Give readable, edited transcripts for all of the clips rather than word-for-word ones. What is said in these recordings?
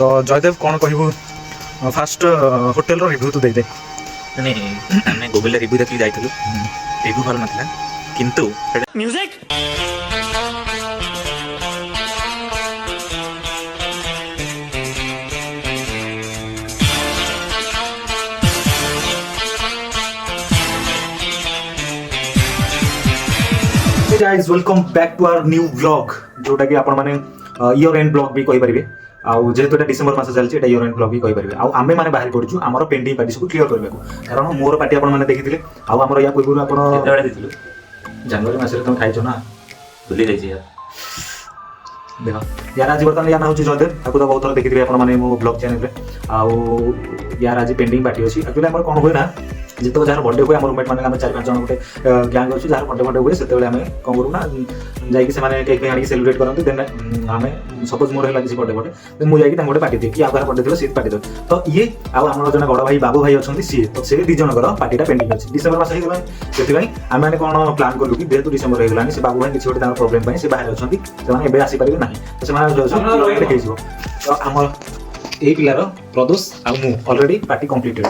तो जयदेव कौन कहबू फास्ट होटेल रिव्यू तो दे दे। नहीं हमने गूगल रिव्यू देखि जाइथिलु रिव्यू भल नथला किंतु music guys welcome back to our new vlog जोटा कि आपण माने ईयर एंड ब्लॉग भी कहि परिबे। आउ जेहेतु एटा December mass चलछि Etah year and blog भी कहि परिबे। आउ आमे माने बाहर पडछु हमर पेंडिंग पार्टी सब क्लियर करबेको कारण मोर पार्टी आपण माने देखिथिले। आउ हमर या पूर्व आपण केते बडे दिथिलु जनवरी मास रे तुम खाइछो ना भूली जाइछि यार देखो यार आज बर्तमान या ना होछि जयदेव ताको तो बहुत थर देखिथिबे आपण माने मो ब्लॉग चैनल रे। आउ यार आज पेंडिंग पार्टी अछि एक्चुअली हमर कोन होय ना जितो जार बर्थडे हुए रूममेट माने आम 4-5 जन गोटे गैंग अच्छे जार बर्थडे हुए से आम कौन करूँ ना जाकि से केक आनी सेलिब्रेट करते देन आम सपोज मोर है किसी बर्थडे बर्थडे देन मुझे गोटे पार्टी दिए कि आगे बर्थडे थी सी पार्टी दे तो ये आम जन बड़ भाई बाबू भाई अच्छा सी तो से दी जनकर पार्टीटा पेंडिंग अच्छी डिसेंबर मास हो गला से आम मैंने कौन प्लान करूँ कि जेहतु डिसेंबर हो गलानी से बाबू भाई किसी गोटे प्रोब्लेम से बाहर अच्छा से आसीपारे ना तो से तो आम ये पिलार प्रदोष आ ऑलरेडी पार्टी कंप्लीटेड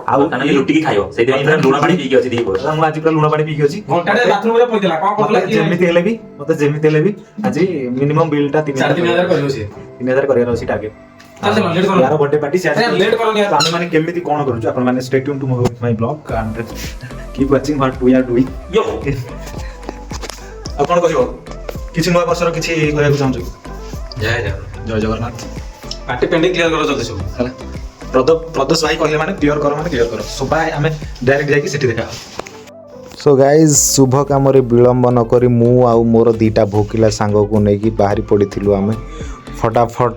आउ तने लुटी की खायो सेति में लूना पानी पी के अछि दी बोल मु आज पूरा लूना पानी पी के अछि घंटाटे बाथरूम रे पइला कोन कहला कि जेमिति हेले भी आज मिनिमम बिलटा 3000 करियो से 3000 करियर अछि टार्गेट चल लेट करो यार बर्थडे पार्टी से लेट करो यार हम माने केमिति कोन करू आपण माने stay tune to my blog and keep watching what we are doing यो आ कोन कहियो किछि नया वर्षर किछि कहया चाहू जय जगन्नाथ पार्टी पेंडिंग क्लियर करो जल्दी सब हला प्रदोष भाई कहले माने क्लियर करो सुबह आमे डायरेक्ट जाई कि सिटी देखा। सो गाइज शुभ काम विलंब नक मु आउ मोर दीटा भोकिला सांग को लेकिन बाहरी पड़ू आम फटाफट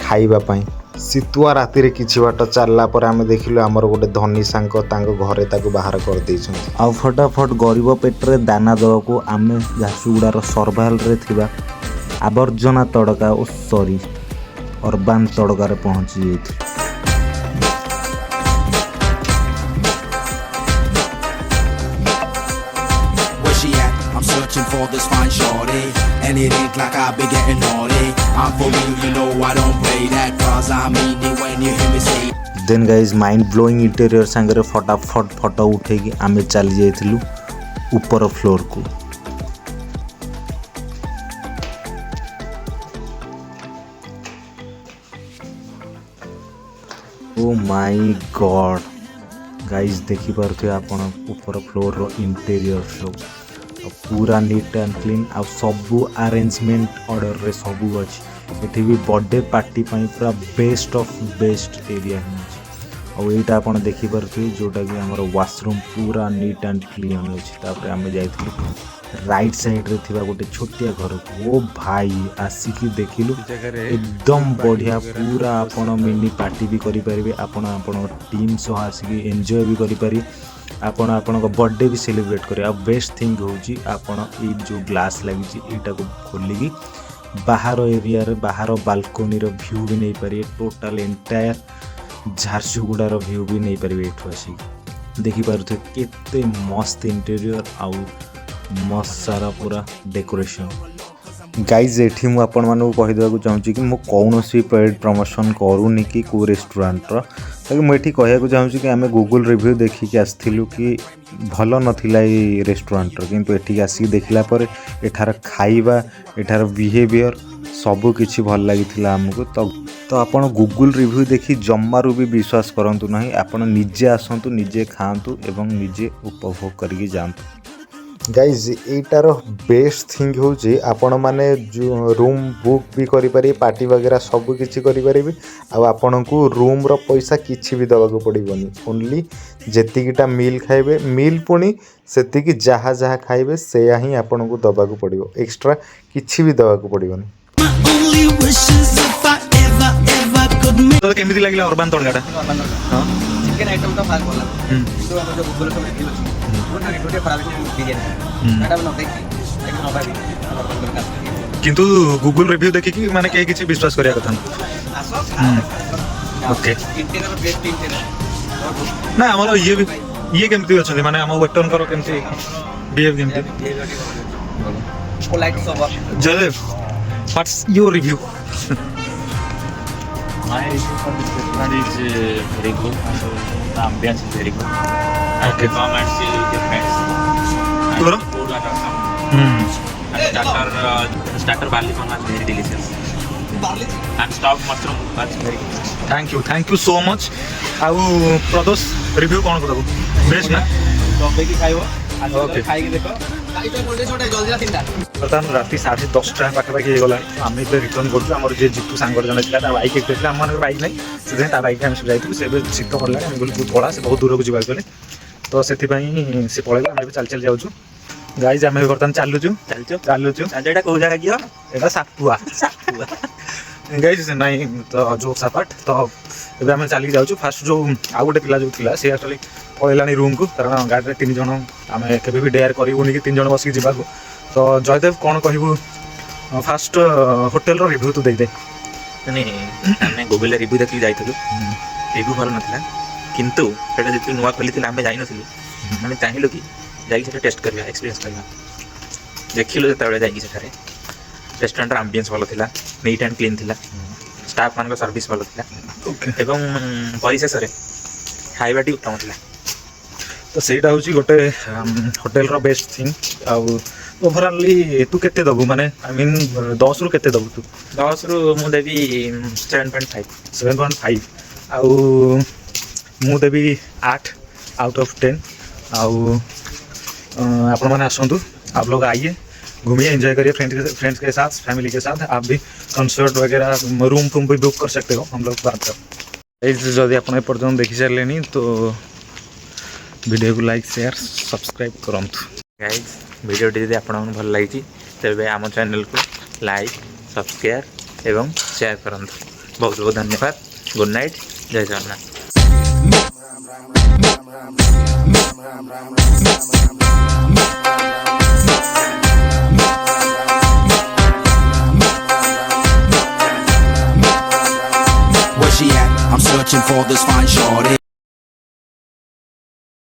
खाइबापी शीतुआ राति रे किछि बाट चलला पर आम देखिलु आमर गोटे धनी सांग घरे ताको बाहर कर देइछन आ फटाफट गरीब पेटरे दाना दवाको आम झारसुगुड़ार सर्भाल रे थिबा आवर्जना तड़का ओ सॉरी अर्बान तड़कार पहुंची जाइथि। I'm searching for this fine shorty, and it ain't like I be getting naughty. I'm for real, you know I don't play that, cause I mean it when you hear me say. Then guys mind blowing interior सांगरे फटाफट photo उठेकी आमे चली जाइथिलु ऊपर floor को। Oh my God guys देखि पारथे आपण ऊपर floor रो interior show पूरा नीट एंड क्लीन आ सबू अरेंजमेंट ऑर्डर रे सबू अच्छी एठी भी बर्थडे पार्टी पई पूरा बेस्ट ऑफ बेस्ट एरिया है और एटा आपण देखि पारथे जोटा कि हमर वॉशरूम पूरा नीट एंड क्लीन अछि। तापर हम जाइथिलु राइट साइड रे थिबा गोटे छोटिया घर को ओ भाई आसिकी देखिलु एकदम बढ़िया पूरा आपण मिनी पार्टी भी करि परिबे आपण आपण टीम सह आसिकी एन्जॉय भी करि पारि आपण आपण बर्थडे भी सेलिब्रेट करे। आ बेस्ट थिंग होची आपण ए जो ग्लास लगी एटा को खोलिकी बाहर एरिया रे बाहर बालकोनी रो व्यू भी नहीं पारे टोटल एंटायर झारसुगुड़ार व्यू भी नहीं पारे एठो आसी देखि पारुथे केते मस्त इंटीरियर आउ मस्त सारा पूरा डेकोरेशन। गाइज एठी मु आपण मानू कहि देबा को चाहूची कि मु कोनोसी पेड प्रमोशन करूनी कि को रेस्टोरेंट रो ताकि मु एठी कहया को चाहूची कि आमे गूगल रिव्यू देखि कि आस्थिलु कि भलो नथिला ई रेस्टोरेंट रो किंतु एठी आसी देखिला पर एठार खाइबा एठार बिहेवियर सबु किछि भल लागिथिला हमको तो आपण गूगल रिव्यू देखि जम्मारू भी विश्वास करंतु नाही आपण निजे आसंतु निजे खांतु एवं निजे उपभोग करके जानतु। गाइज एटार बेस्ट थिंग होची आपण माने रूम बुक भी करि पारि पार्टी वगैरह सब किछि करि पारिबे आ आपण को रूम रो पैसा किछि भी दवा को पड़िबोनी ओनली जेतिकिटा मील खाइबे मील पुनी सेतिकी जहा जहा खाइबे सेया ही आपण को दवा को पड़िबो एक्स्ट्रा किछि भी दवा को पड़िबोनी। तो केमिति लागला अर्बान तड़काटा हां चिकन आइटम तो फार बोला तो हम जो गूगल पे रिव्यू अछि वो ना टोटे खराब बिरियानी मैडम न देखि लेकिन अभावी किंतु गूगल रिव्यू देखि कि माने के किछि विश्वास करिया कथन ओके इंटीरियर बेस्ट इंटीरियर ना हमर ये केमिति अछन माने हम वेटन करो केमिति बिहेव केमिति पोलाइट सब Jaydev what's your review My review for this restaurant is very good. And the ambience is very good. And Okay. come and chill with your friends. And Toro? food are awesome. And starter barley corn was very delicious. And stuffed mushroom was very good. Thank you so much ଆଉ ପ୍ରଦୋଷ review କ'ଣ ଦେବୁ best ନା ଦବେଇକି ଖାଇବ Okay. ଖାଇକି ଦେଖ ଖାଇଛ cold drinks ଗୋଟେ ଜଲ୍ଦି ତିନିଟା ବର୍ତ୍ତମାନ ରାତି 10:30 ପାଖାପାଖି ହେଇଗଲାଣି ଆମେ ଏବେ ରିଟର୍ନ କରୁଛୁ ଆମର ଯିଏ ଜିତୁ ସାଙ୍ଗର ଜଣେ ଥିଲା ତା ବାଇକ୍ ଏଠି ଥିଲା ଆମମାନଙ୍କର ବାଇକ୍ ନାହିଁ ସେଥିପାଇଁ ତା ବାଇକ୍ରେ ଆମେ ସବୁ ଯାଇଥିଲୁ ସେ ଏବେ ଶୀତ ପଡ଼ିଲାଣି ଆମେ କହିଲୁ ପଳା ସେ ବହୁତ ଦୂରକୁ ଯିବାକୁ ଗଲେ ତ ସେଥିପାଇଁ ସେ ପଳେଇଲା ଆମେ ଏବେ ଚାଲି ଚାଲି ଯାଉଛୁ ଗାଇଜ ଆମେ ବର୍ତ୍ତମାନ ଚାଲୁଛୁ ଚାଲୁଛୁ ଏଇଟା କୋଉ ଜାଗା କିଅ? ଏଇଟା ସାପୁଆ ଗାଇଜ ନାଇଁ ତ ଯୋଉ ସାପାଟ ତ ଏବେ ଆମେ ଚାଲିକି ଯାଉଛୁ ଫାଷ୍ଟ ଯୋଉ ଆଉ ଗୋଟେ ପିଲା ଯୋଉ ଥିଲା ସେ ଆକ୍ଚୁଆଲି ପଳେଇଲାଣି ରୁମ୍କୁ କାରଣ ଗାଡ଼ିରେ 3 ଜଣ ଆମେ କେବେ ବି ଡେୟାର କରିବୁନି କି 3 ଜଣ ବସିକି ଯିବାକୁ ତ ଜୟଦେବ କ'ଣ କହିବୁ ଫାଷ୍ଟ ହୋଟେଲର ରିଭ୍ୟୁ ତୁ ଦେଇଦେ ମାନେ ଆମେ ଗୁଗଲରେ ରିଭ୍ୟୁ ଦେଖିକି ଯାଇଥିଲୁ ରିଭ୍ୟୁ ଭଲ ନଥିଲା କିନ୍ତୁ ସେଟା ଯେତେବେଳେ ନୂଆ ଖୋଲିଥିଲା ଆମେ ଯାଇନଥିଲୁ ଆମେ ଚାହିଁଲୁ କି ଯାଇକି ସେଟା ଟେଷ୍ଟ କରିବା ଏକ୍ସପିରିଏନ୍ସ କରିବା ଦେଖିଲୁ ଯେତେବେଳେ ଯାଇକି ସେଠାରେ ରେଷ୍ଟୁରାଣ୍ଟର ଆମ୍ବିଏନ୍ସ ଭଲ ଥିଲା ନିଟ୍ ଆଣ୍ଡ କ୍ଲିନ୍ ଥିଲା ଷ୍ଟାଫ୍ ମାନଙ୍କ ସର୍ଭିସ୍ ଭଲ ଥିଲା ଏବଂ ପରିଶେଷରେ ଖାଇବାଟି ଉତ୍ତମ ଥିଲା ତ ସେଇଟା ହେଉଛି ଗୋଟେ ହୋଟେଲର ବେଷ୍ଟ ଥିଙ୍ଗ ଆଉ ଓଭରାଲି ତୁ କେତେ ଦେବୁ ମାନେ ଆଇ ମିନ୍ 10ରୁ କେତେ ଦେବୁ ତୁ 10ରୁ ମୁଁ ଦେବି 7.5 7.5 ଆଉ ମୁଁ ଦେବି 8 आउट ऑफ 10 ଆଉ ଆପଣମାନେ ଆସନ୍ତୁ आप लोग आइए घूमिए एंजॉय करिए फ्रेंड्स के साथ फैमिली के साथ आप भी कंसर्ट वगैरह रूम फूम भी बुक कर सकते हो हम लोग बात कर जदि आप एपर्तन देखी सारे तो वीडियो को लाइक शेयर सब्सक्राइब करंतु गाइज भिडियोटी यदि आपको भल लगी तेज आम चैनल को लाइक सब्सक्राइब एवं शेयर करूँ बहुत बहुत धन्यवाद गुड नाइट जय Jagannath Where she at? I'm searching for this fine shorty.